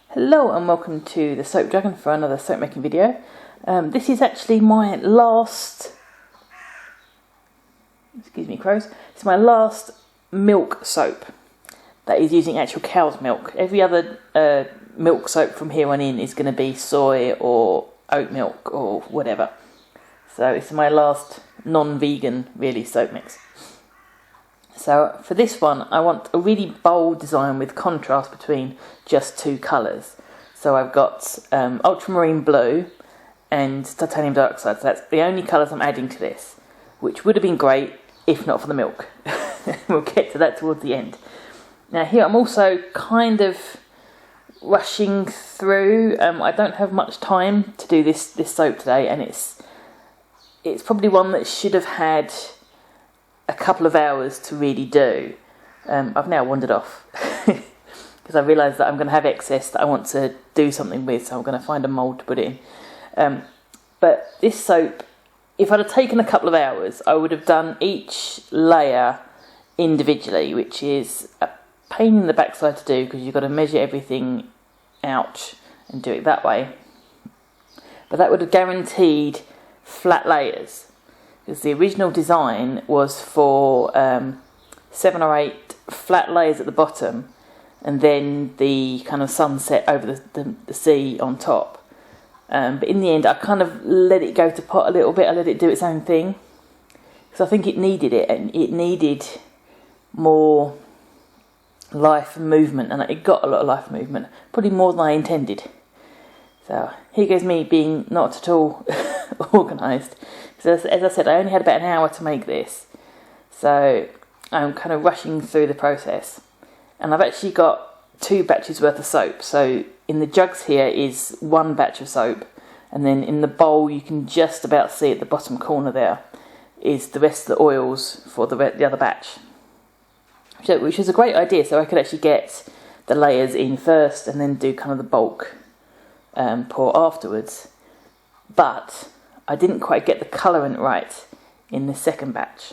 Hello and welcome to the Soap Dragon for another soap making video. This is actually my last, excuse me crows, it's my last milk soap that is using actual cow's milk. Every other milk soap from here on in is going to be soy or oat milk or whatever. So it's my last non-vegan really soap mix. So for this one I want a really bold design with contrast between just two colours. So I've got ultramarine blue and titanium dioxide, so that's the only colours I'm adding to this, which would have been great if not for the milk. We'll get to that towards the end. Now here I'm also kind of rushing through. I don't have much time to do this soap today, and it's probably one that should have had a couple of hours to really do. I've now wandered off because I realised that I'm going to have excess that I want to do something with, so I'm going to find a mould to put it in. But this soap, if I'd have taken a couple of hours, I would have done each layer individually, which is a pain in the backside to do because you've got to measure everything out and do it that way. But that would have guaranteed flat layers, because the original design was for 7 or 8 flat layers at the bottom and then the kind of sunset over the sea on top. But in the end I kind of let it go to pot a little bit. I let it do its own thing because I think it needed it, and it needed more life and movement, and it got a lot of life and movement, probably more than I intended. So here goes me being not at all organised. So as I said, I only had about an hour to make this, so I'm kind of rushing through the process. And I've actually got 2 batches worth of soap. So in the jugs here is 1 batch of soap, and then in the bowl you can just about see at the bottom corner there is the rest of the oils for the other batch, which is a great idea. So I could actually get the layers in first and then do kind of the bulk pour afterwards. But I didn't quite get the colorant right in the second batch.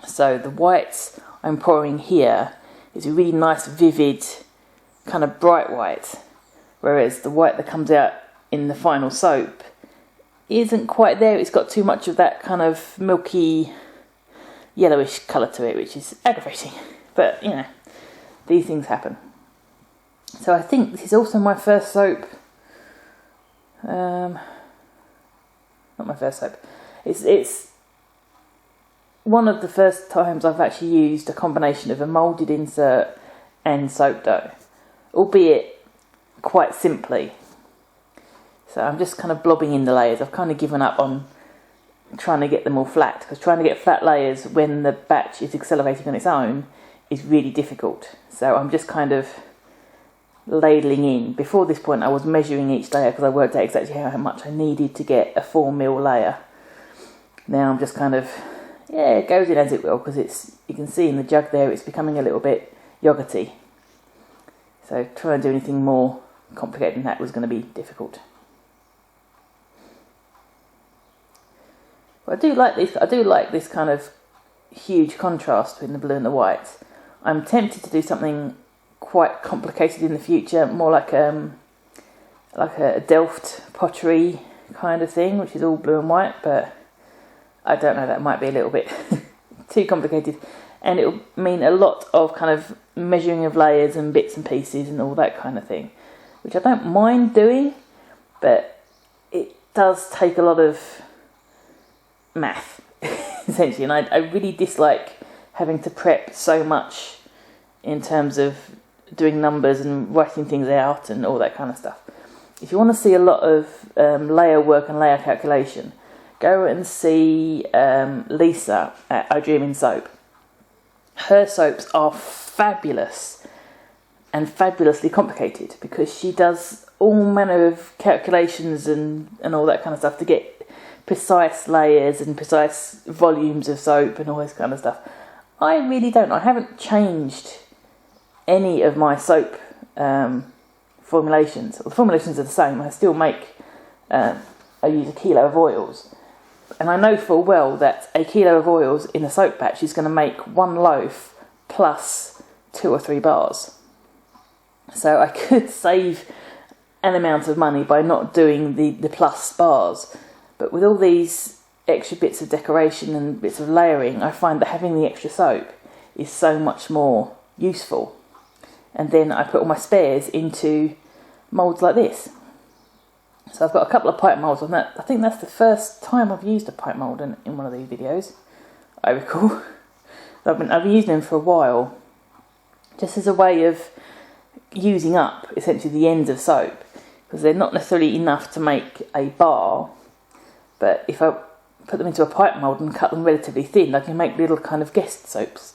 So the whites I'm pouring here is a really nice, vivid, kind of bright white, whereas the white that comes out in the final soap isn't quite there. It's got too much of that kind of milky, yellowish colour to it, which is aggravating. But, you know, these things happen. So I think this is also my first soap. Not my first soap. It's one of the first times I've actually used a combination of a moulded insert and soap dough, albeit quite simply. So I'm just kind of blobbing in the layers. I've kind of given up on trying to get them all flat, because trying to get flat layers when the batch is accelerating on its own is really difficult. So I'm just kind of ladling in. Before this point I was measuring each layer because I worked out exactly how much I needed to get a 4mm layer. Now I'm just kind of, yeah, it goes in as it will, because you can see in the jug there it's becoming a little bit yogurty. So trying to do anything more complicated than that was going to be difficult. But I do like this kind of huge contrast between the blue and the white. I'm tempted to do something quite complicated in the future, more like a Delft pottery kind of thing, which is all blue and white, but I don't know, that might be a little bit too complicated, and it will mean a lot of kind of measuring of layers and bits and pieces and all that kind of thing, which I don't mind doing, but it does take a lot of math essentially, and I really dislike having to prep so much in terms of doing numbers and writing things out and all that kind of stuff. If you want to see a lot of layer work and layer calculation, go and see Lisa at I Dream in Soap. Her soaps are fabulous and fabulously complicated, because she does all manner of calculations and all that kind of stuff to get precise layers and precise volumes of soap and all this kind of stuff. I really don't. I haven't changed any of my soap formulations. Well, the formulations are the same. I still make, I use 1 kilo of oils, and I know full well that 1 kilo of oils in a soap batch is going to make 1 loaf plus 2 or 3 bars. So I could save an amount of money by not doing the plus bars. But with all these extra bits of decoration and bits of layering, I find that having the extra soap is so much more useful. And then I put all my spares into moulds like this. So I've got a couple of pipe moulds on that. I think that's the first time I've used a pipe mould in one of these videos, I recall. I've been using them for a while, just as a way of using up essentially the ends of soap, because they're not necessarily enough to make a bar, but if I put them into a pipe mould and cut them relatively thin, I can make little kind of guest soaps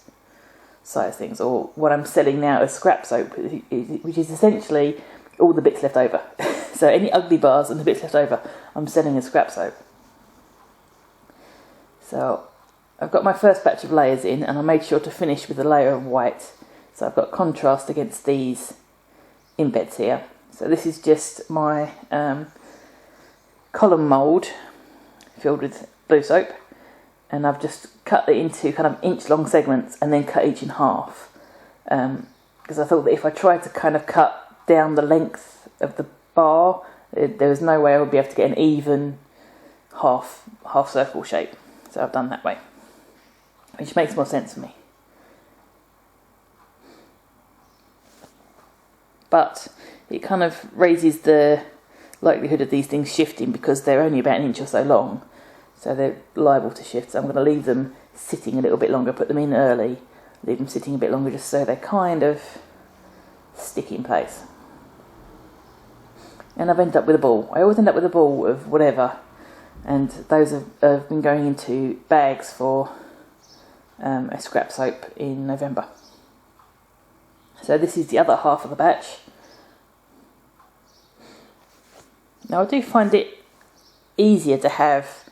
size things, or what I'm selling now as scrap soap, which is essentially all the bits left over. So any ugly bars and the bits left over, I'm selling as scrap soap. So I've got my first batch of layers in, and I made sure to finish with a layer of white. So I've got contrast against these embeds here. So this is just my column mould filled with blue soap, and I've just cut it into kind of inch-long segments and then cut each in half. Because I thought that if I tried to kind of cut down the length of the bar, there was no way I would be able to get an even half circle shape. So I've done that way, which makes more sense for me. But it kind of raises the likelihood of these things shifting, because they're only about an inch or so long, so they're liable to shift. So I'm going to leave them sitting a little bit longer, put them in early, leave them sitting a bit longer, just so they kind of stick in place. And I've ended up with a ball. I always end up with a ball of whatever, and those have been going into bags for a scrap soap in November. So this is the other half of the batch. Now I do find it easier to have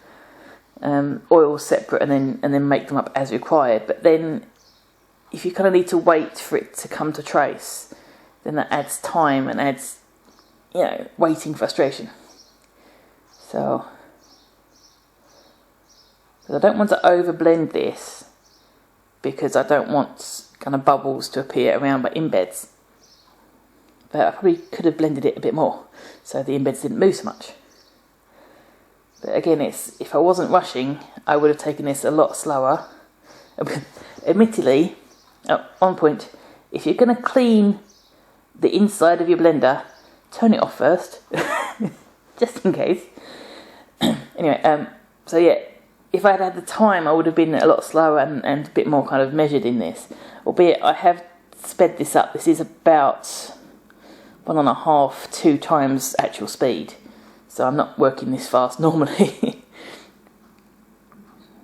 oils separate and then make them up as required, but then if you kind of need to wait for it to come to trace, then that adds time and adds, waiting frustration. So I don't want to overblend this, because I don't want kind of bubbles to appear around my embeds. But I probably could have blended it a bit more, so the embeds didn't move so much. But again, if I wasn't rushing, I would have taken this a lot slower. Admittedly, on point, if you're going to clean the inside of your blender, turn it off first, just in case. Anyway, so yeah, if I had the time, I would have been a lot slower and a bit more kind of measured in this. Albeit I have sped this up. This is about 1.5, 2 times actual speed. So I'm not working this fast normally.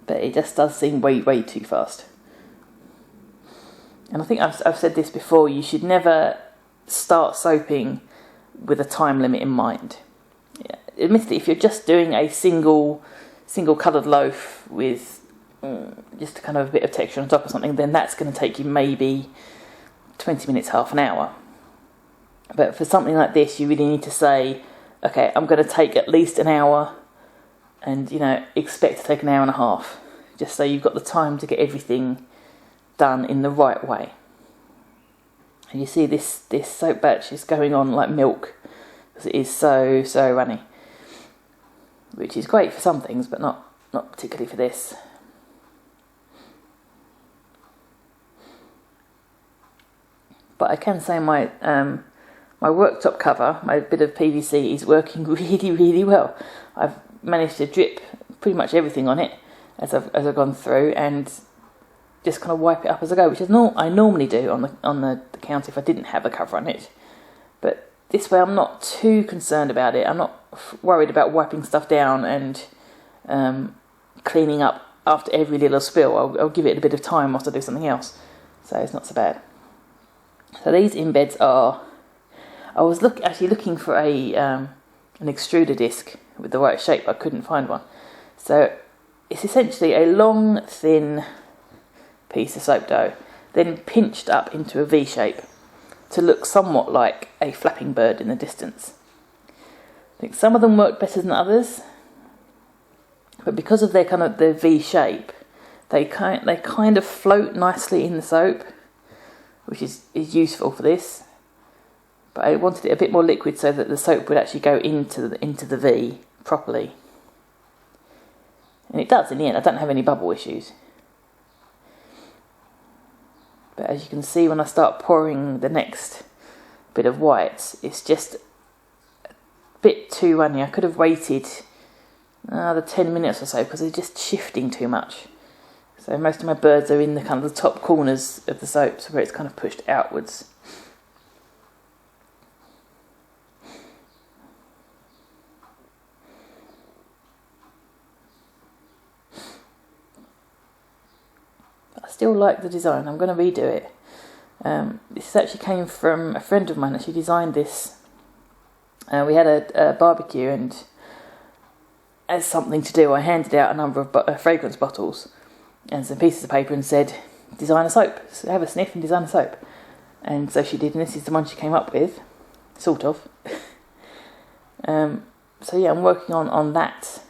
But it just does seem way too fast. And I think I've said this before, you should never start soaping with a time limit in mind. Yeah. Admittedly, if you're just doing a single coloured loaf with just kind of a bit of texture on top or something, then that's going to take you maybe 20 minutes, half an hour. But for something like this, you really need to say, okay, I'm going to take at least an hour, and expect to take an hour and a half, just so you've got the time to get everything done in the right way. And you see this soap batch is going on like milk, because it is so runny, which is great for some things, but not particularly for this. But I can say my worktop cover, my bit of PVC, is working really well. I've managed to drip pretty much everything on it as I've gone through, and just kind of wipe it up as I go, which is I normally do on the counter if I didn't have a cover on it. But this way I'm not too concerned about it. I'm not worried about wiping stuff down and cleaning up after every little spill. I'll give it a bit of time whilst I do something else, so it's not so bad. So these embeds are, I was actually looking for an extruder disc with the right shape. I couldn't find one. So it's essentially a long, thin piece of soap dough, then pinched up into a V shape to look somewhat like a flapping bird in the distance. I think some of them work better than others, but because of their kind of the V shape, they kind of float nicely in the soap, which is useful for this. but I wanted it a bit more liquid so that the soap would actually go into the V properly. And it does in the end. I don't have any bubble issues. But as you can see, when I start pouring the next bit of whites, it's just a bit too runny. I could have waited another 10 minutes or so because they're just shifting too much. So most of my birds are in the kind of the top corners of the soaps where it's kind of pushed outwards. But I still like the design. I'm going to redo it. This actually came from a friend of mine that she designed this. We had a barbecue, and as something to do, I handed out a number of fragrance bottles and some pieces of paper and said, design a soap, so have a sniff and design a soap. And so she did, and this is the one she came up with, sort of. So yeah, I'm working on that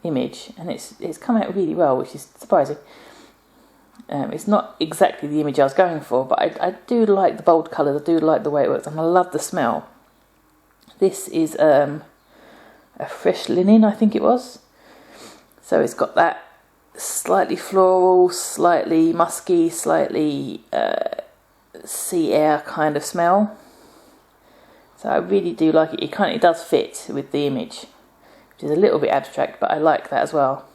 image, and it's come out really well, which is surprising. It's not exactly the image I was going for, but I do like the bold colours, I do like the way it works, and I love the smell. This is a fresh linen, I think it was. So it's got that slightly floral, slightly musky, slightly sea air kind of smell. So I really do like it. It does fit with the image, which is a little bit abstract, but I like that as well.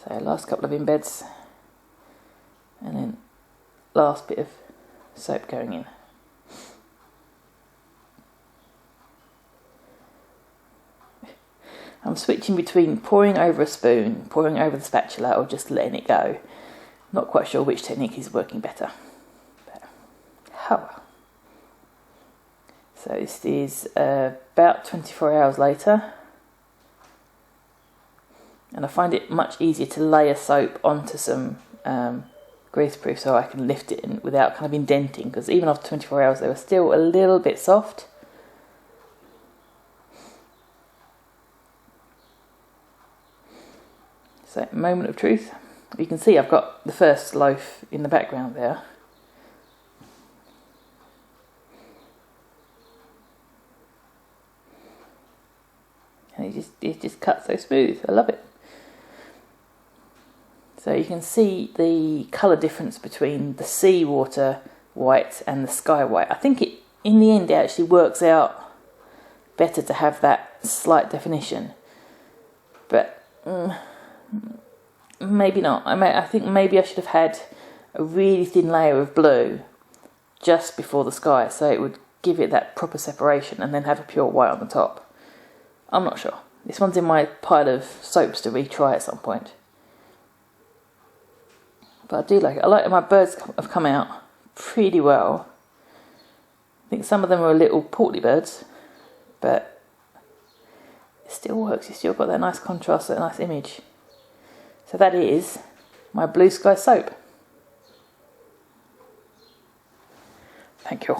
So last couple of embeds, and then last bit of soap going in. I'm switching between pouring over a spoon, pouring over the spatula, or just letting it go. Not quite sure which technique is working better. But, oh well. So this is about 24 hours later. And I find it much easier to layer soap onto some greaseproof so I can lift it without kind of indenting, because even after 24 hours they were still a little bit soft. So, moment of truth. You can see I've got the first loaf in the background there. And it just cuts so smooth. I love it. So you can see the colour difference between the seawater white and the sky white. I think in the end it actually works out better to have that slight definition. But maybe not. I think maybe I should have had a really thin layer of blue just before the sky, so it would give it that proper separation, and then have a pure white on the top. I'm not sure. This one's in my pile of soaps to retry at some point. But I do like it. I like that my birds have come out pretty well. I think some of them are a little portly birds, but it still works. You still got that nice contrast, that nice image. So that is my blue sky soap. Thank you.